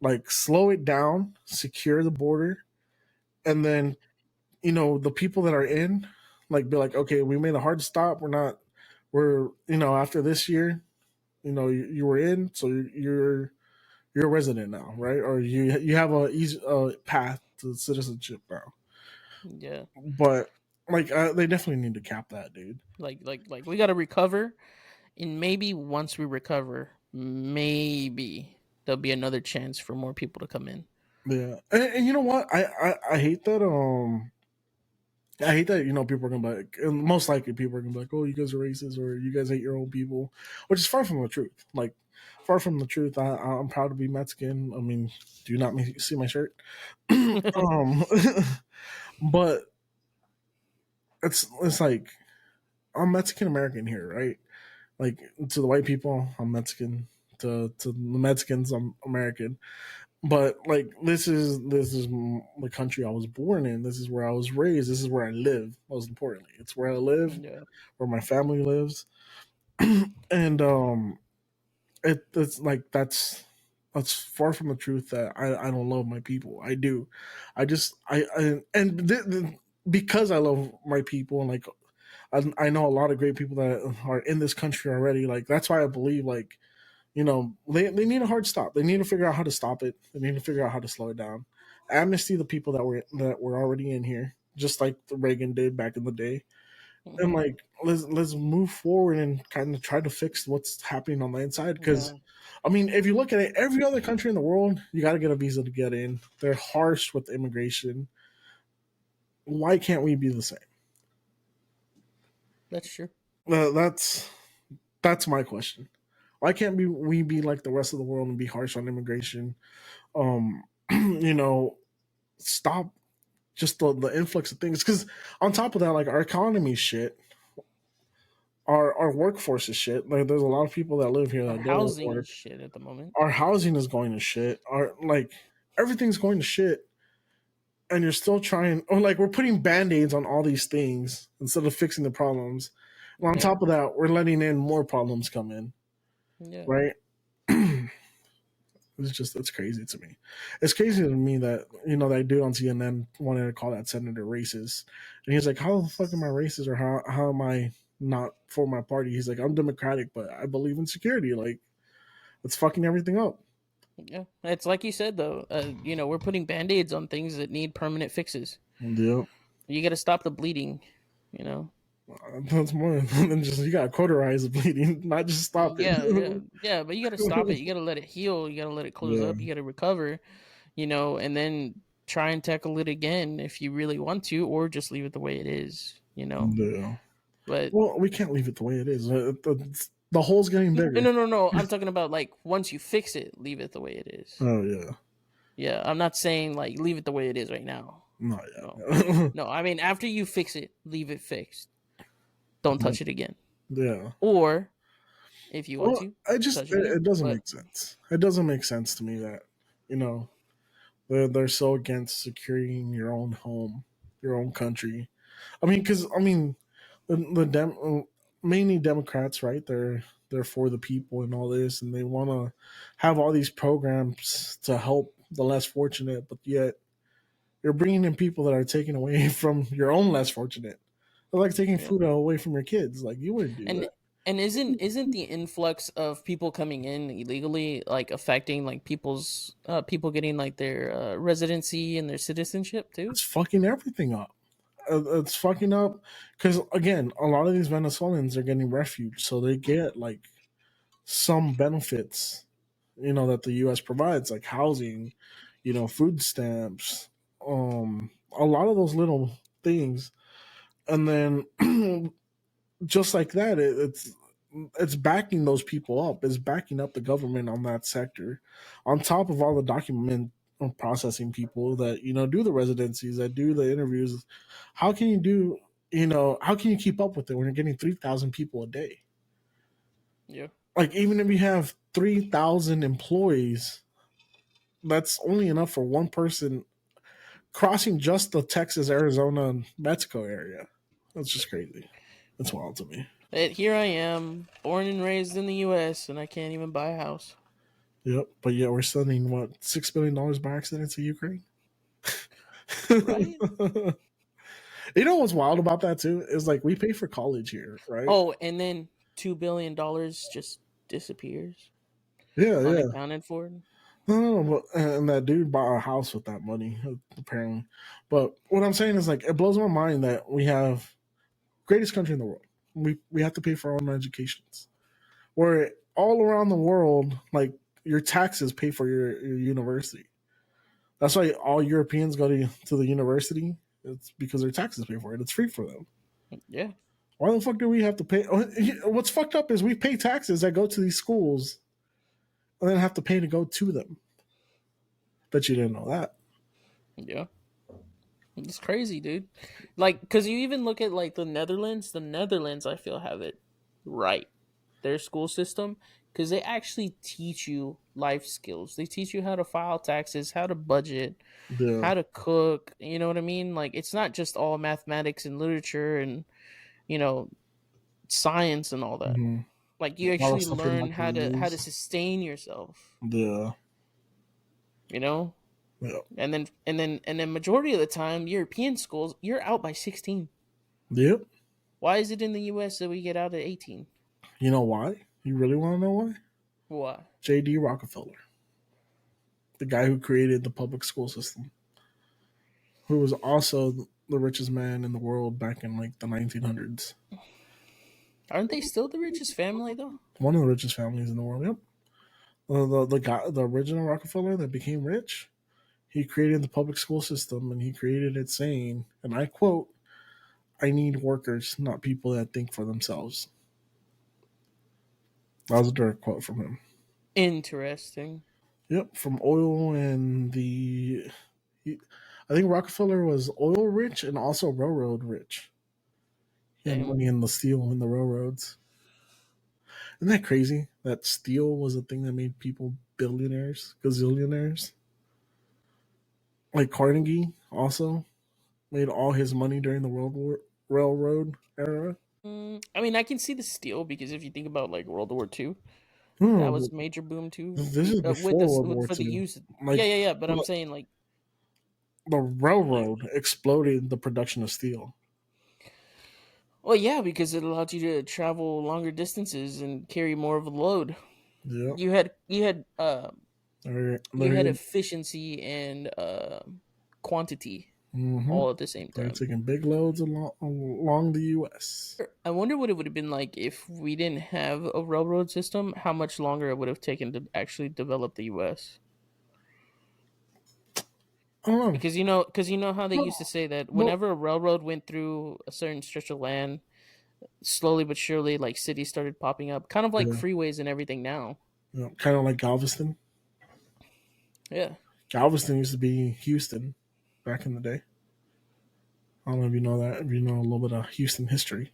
like slow it down, secure the border, and then the people that are in, like be like, okay, we made a hard stop. We're after this year, you were in, so you're a resident now, right? Or you have a easy path to citizenship now.
Yeah,
But like they definitely need to cap that, dude.
like we got to recover, and maybe once we recover, maybe there'll be another chance for more people to come in.
Yeah, and you know what? I hate that. I hate that people are gonna be like, and most likely people are gonna be like, "Oh, you guys are racist," or "You guys hate your own people," which is far from the truth. Like, far from the truth. I'm proud to be Mexican. I mean, do you not see my shirt? um, but it's like I'm Mexican American here, right? Like to the white people, I'm Mexican. To the Mexicans, I'm American. But like this is the country I was born in. This is where I was raised. This is where I live. Most importantly, it's where I live,
Yeah,
where my family lives, and it's like that's far from the truth that I don't love my people. I do. I just I and because I love my people and like I know a lot of great people that are in this country already. Like that's why I believe like they need a hard stop. They need to figure out how to stop it. They need to figure out how to slow it down. Amnesty the people that were already in here, just like the Reagan did back in the day. And
hmm
like let's move forward and kind of try to fix what's happening on the inside. Because
yeah,
I mean, if you look at it, every other country in the world, you got to get a visa to get in. They're harsh with immigration. Why can't we be the same?
that's true.
That's my question. Why can't we be like the rest of the world and be harsh on immigration? Um, you know, stop just the influx of things. Because on top of that, like our economy is shit, our workforce is shit. Like there's a lot of people that live here
Our
that don't
housing is
work.
shit at the moment.
Our housing is going to shit. Our like everything's going to shit, and you're still trying. Or like we're putting band-aids on all these things instead of fixing the problems. And on
Yeah,
top of that, we're letting in more problems come in,
yeah,
right? It's crazy to me. It's crazy to me that that dude on CNN wanted to call that senator racist, and he's like, "How the fuck am I racist, or how am I not for my party?" He's like, "I'm Democratic, but I believe in security. Like, it's fucking everything up."
yeah. It's like you said though. We're putting band-aids on things that need permanent fixes.
Yep,
You got to stop the bleeding. You know.
that's more than just you got to cauterize the bleeding, not just stop it.
Yeah, yeah, yeah. But you got to stop it. You got to let it heal. You got to let it close
Yeah,
up. You got to recover. And then try and tackle it again if you really want to, or just leave it the way it is.
yeah.
But
Well, we can't leave it the way it is. The hole's getting
no,
bigger.
no, no, no. I'm talking about like once you fix it, leave it the way it is.
Oh yeah,
Yeah, I'm not saying like leave it the way it is right now.
not
No,
yet.
no. I mean after you fix it, leave it fixed. Don't touch it again.
Yeah.
Or if you want
Well,
to,
I just
touch it again.
it doesn't
But
make sense. It doesn't make sense to me that you know they're so against securing your own home, your own country. I mean, because I mean, mainly Democrats, right? They're for the people and all this, and they want to have all these programs to help the less fortunate, but yet you're bringing in people that are taking away from your own less fortunate. They're like taking
yeah,
food away from your kids. Like you wouldn't do
and
that.
And isn't the influx of people coming in illegally like affecting like people's people getting like their residency and their citizenship too?
It's fucking everything up. It's fucking up because again, a lot of these Venezuelans are getting refuge, so they get like some benefits, that the U.S. provides, like housing, food stamps, a lot of those little things, and then just like that, it's backing those people up. It's backing up the government on that sector, on top of all the document processing people that do the residencies, that do the interviews. How can you do? How can you keep up with it when you're getting 3,000 people a day?
Yeah.
Like even if you have 3,000 employees, that's only enough for one person crossing just the Texas, Arizona, and Mexico area. That's just crazy. That's wild to me.
But here I am, born and raised in the U.S., and I can't even buy a house.
Yep, but yeah, we're sending what $6 billion by accident to Ukraine.
Right?
You know what's wild about that too is like we pay for college here, right?
Oh, and then $2 billion just disappears,
Yeah, yeah.
unaccounted for.
No, and that dude bought a house with that money apparently. But what I'm saying is like it blows my mind that we have greatest country in the world. We have to pay for our own educations. Where all around the world, like your taxes pay for your university. That's why all Europeans go to the university. It's because their taxes pay for it. It's free for them.
Yeah.
Why the fuck do we have to pay? What's fucked up is we pay taxes that go to these schools and then have to pay to go to them. Bet you didn't know that.
Yeah. It's crazy, dude. Like, because you even look at like the Netherlands. The Netherlands, I feel, have it right. Their school system, because they actually teach you life skills. They teach you how to file taxes, how to budget,
Yeah.
how to cook. You know what I mean? Like, it's not just all mathematics and literature and you know science and all that.
Mm-hmm.
Like, you
A lot of
actually
stuff you're
learn
not going to
how to
use.
sustain yourself.
Yeah.
You know,
Yeah.
and then majority of the time, European schools, you're out by 16.
Yep.
Why is it in the U.S. that we get out at 18?
You know why? You really want to know why?
Why?
J.D. Rockefeller, the guy who created the public school system, who was also the richest man in the world back in like the 1900s.
Aren't they still the richest family though?
One of the richest families in the world. Yep. The guy, the original Rockefeller that became rich, he created the public school system, and he created it saying, and I quote, "I need workers, not people that think for themselves." That was a direct quote from him.
Interesting.
Yep, from oil and I think Rockefeller was oil rich and also railroad rich. He had
Damn.
money in the steel and the railroads. Isn't that crazy? That steel was a thing that made people billionaires, gazillionaires. Like Carnegie also made all his money during the World War Railroad era.
I mean, I can see the steal because if you think about like World War II, that
No,
was
but
a major boom too.
this is
With
before
this
World War
for the
II.
use. Yeah,
Like
yeah, yeah. But I'm
the,
saying
the
like,
railroad exploded the production of steel.
well, yeah, because it allowed you to travel longer distances and carry more of a load.
Yeah,
You had
they're,
efficiency and quantity
mm-hmm.
all at the same
They're
time.
taking big loads along the U.S.
I wonder what it would have been like if we didn't have a railroad system. How much longer it would have taken to actually develop the U.S.
I don't know.
Because how they
But,
used to say that
but
whenever a railroad went through a certain stretch of land, slowly but surely, like cities started popping up, kind of like
yeah,
freeways and everything now.
kind of like Galveston.
Yeah,
Galveston used to be Houston back in the day. I don't know if you know that. If you know a little bit of Houston history.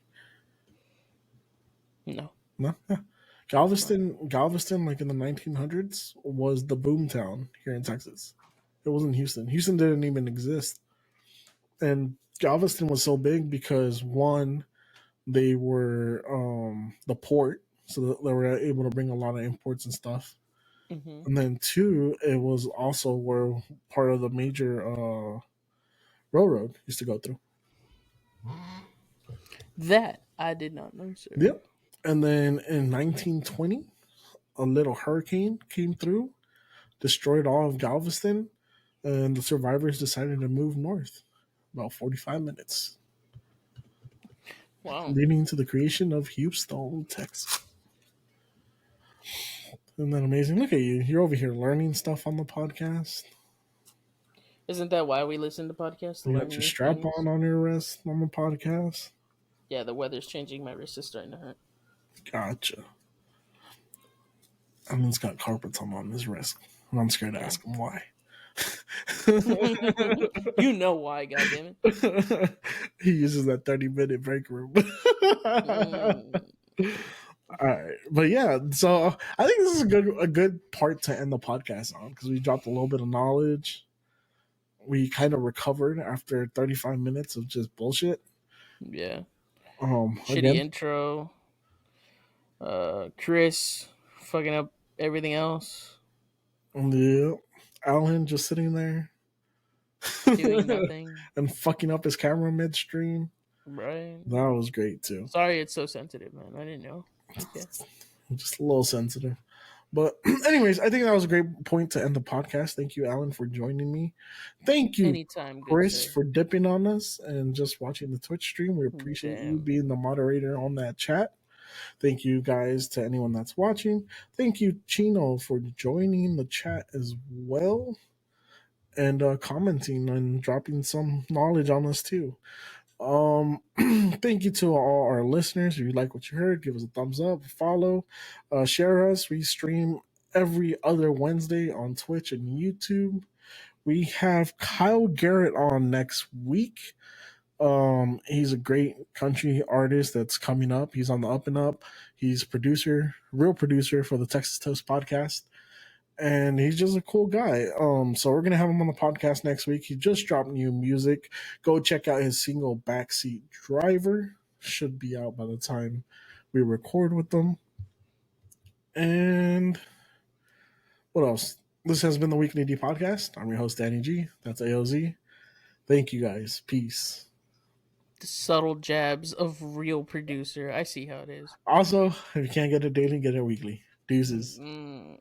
no,
No, yeah. Galveston, like in the 1900s, was the boom town here in Texas. It wasn't Houston. Houston didn't even exist, and Galveston was so big because one, they were the port, so they were able to bring a lot of imports and stuff.
hmm
And then two, it was also where part of the major railroad used to go through.
that I did not know, sir.
Yep. And then in 1920, a little hurricane came through, destroyed all of Galveston, and the survivors decided to move north about 45 minutes,
Wow.
leading to the creation of Houston, Texas. Isn't that amazing? Look at you. You're over here learning stuff on the podcast.
Isn't that why we listen to podcasts, to
You
learn
got your
new
strap
things?
on your wrist on the podcast.
Yeah, the weather's changing. My wrist is starting to hurt.
Gotcha. Alan's got carpet tom on his wrist, and I'm scared to
Yeah.
ask him why.
You know why, goddammit.
He uses that 30-minute break room.
Mm.
All right, but yeah, so I think this is a good part to end the podcast on because we dropped a little bit of knowledge. We kind of recovered after 35 minutes of just bullshit.
Yeah. Shitty
Again,
intro. Chris fucking up everything else.
yeah, Alan just sitting there
Doing nothing.
and fucking up his camera midstream.
Right.
That was great too.
Sorry it's so sensitive, man. I didn't know. Okay.
Just a little sensitive. But anyways, I think that was a great point to end the podcast. Thank you, Alan, for joining me. Thank you,
Anytime, good
Chris,
sir.
for dipping on us and just watching the Twitch stream. We appreciate you
Damn.
being the moderator on that chat. Thank you guys to anyone that's watching. Thank you, Chino, for joining the chat as well and commenting and dropping some knowledge on us too. Thank you to all our listeners. If you like what you heard, give us a thumbs up, follow, share us. We stream every other Wednesday on Twitch and YouTube. We have Kyle Garrett on next week. He's a great country artist that's coming up. He's on the up and up. He's real producer for the Texas Toast podcast. And he's just a cool guy. So we're gonna have him on the podcast next week. He just dropped new music. Go check out his single "Backseat Driver." Should be out by the time we record with them. And what else? This has been the Weekly D podcast. I'm your host Danny G. That's AOZ. Thank you guys. Peace.
The subtle jabs of real producer. I see how it is.
Also, if you can't get it daily, get it weekly. Deuces.
Mm.